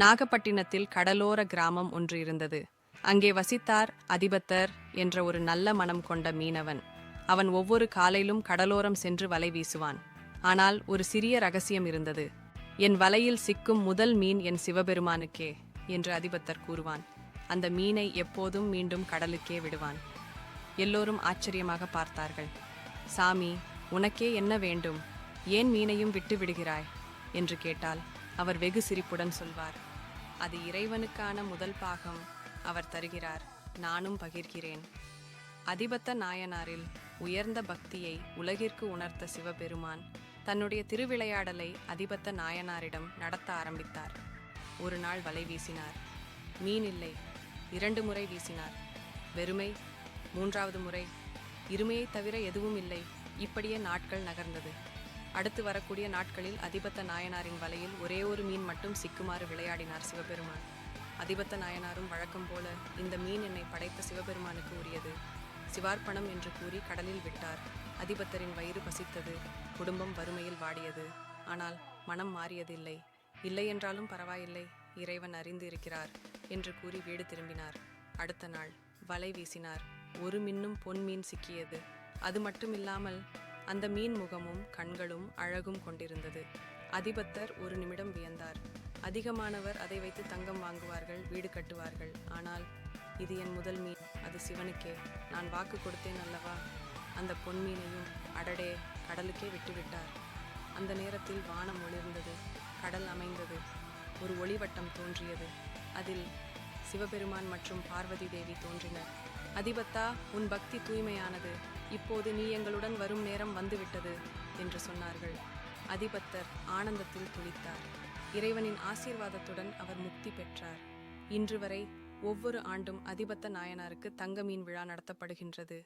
நாகப்பட்டினத்தில் கடலோர கிராமம் ஒன்று இருந்தது. அங்கே வசித்தார் அதிபத்தர் என்ற ஒரு நல்ல மனம் கொண்ட மீனவன். அவன் ஒவ்வொரு காலையிலும் கடலோரம் சென்று வலை வீசுவான். ஆனால் ஒரு சிறிய ரகசியம் இருந்தது. என் வலையில் சிக்கும் முதல் மீன் என் சிவபெருமானுக்கே என்று அதிபத்தர் கூறுவான். அந்த மீனை எப்போதும் மீண்டும் கடலுக்கே விடுவான். எல்லோரும் ஆச்சரியமாக பார்த்தார்கள். சாமி, உனக்கே என்ன வேண்டும்? ஏன் மீனையும் விட்டு விடுகிறாய் என்று கேட்டால் அவர் வெகு சிரிப்புடன் சொல்வார், அது இறைவனுக்கான முதல் பாகம், அவர் தருகிறார், நானும் பகிர்கிறேன். அதிபத்த நாயனாரில் உயர்ந்த பக்தியை உலகிற்கு உணர்த்த சிவபெருமான் தன்னுடைய திருவிளையாடலை அதிபத்த நாயனாரிடம் நடத்த ஆரம்பித்தார். ஒரு நாள் வலை வீசினார். மீன் இல்லை. 2 முறை வீசினார். வெறுமை. 3வது முறை. இருமையை தவிர எதுவும் இல்லை. இப்படியே நாட்கள் நகர்ந்தது. அடுத்து வரக்கூடிய நாட்களில் அதிபத்த நாயனாரின் வலையில் ஒரே ஒரு மீன் மட்டும் சிக்குமாறு விளையாடினார் சிவபெருமான். அதிபத்த நாயனாரும் வழக்கம் போல, இந்த மீன் என்னை படைத்த சிவபெருமானுக்கு உரியது, சிவார்ப்பணம் என்று கூறி கடலில் விட்டார். அதிபத்தரின் வயிறு பசித்தது. குடும்பம் வறுமையில் வாடியது. ஆனால் மனம் மாறியதில்லை. இல்லை என்றாலும் பரவாயில்லை, இறைவன் அறிந்து இருக்கிறார் என்று கூறி வீடு திரும்பினார். அடுத்த நாள் வலை வீசினார். ஒரு மீனும் பொன் மீன் சிக்கியது. அது மட்டுமில்லாமல் அந்த மீன் முகமும் கண்களும் அழகும் கொண்டிருந்தது. அதிபத்தர் ஒரு நிமிடம் வியந்தார். அதிகமானவர் அதை வைத்து தங்கம் வாங்குவார்கள், வீடு கட்டுவார்கள். ஆனால் இது என் முதல் மீன், அது சிவனுக்கே, நான் வாக்கு கொடுத்தேன் அல்லவா? அந்த பொன் மீனையும் அடடே கடலுக்கே விட்டுவிட்டார். அந்த நேரத்தில் வானம் ஒளிர்ந்தது. கடல் அமைந்தது. ஒரு ஒளிவட்டம் தோன்றியது. அதில் சிவபெருமான் மற்றும் பார்வதி தேவி தோன்றினர். அதிபத்தா, உன் பக்தி தூய்மையானது. இப்போது நீ எங்களுடன் வரும் நேரம் வந்துவிட்டது என்று சொன்னார்கள். அதிபத்தர் ஆனந்தத்தில் துளித்தார். இறைவனின் ஆசீர்வாதத்துடன் அவர் முக்தி பெற்றார். இன்று வரை ஒவ்வொரு ஆண்டும் அதிபத்த நாயனாருக்கு தங்க மீன் விழா நடத்தப்படுகின்றது.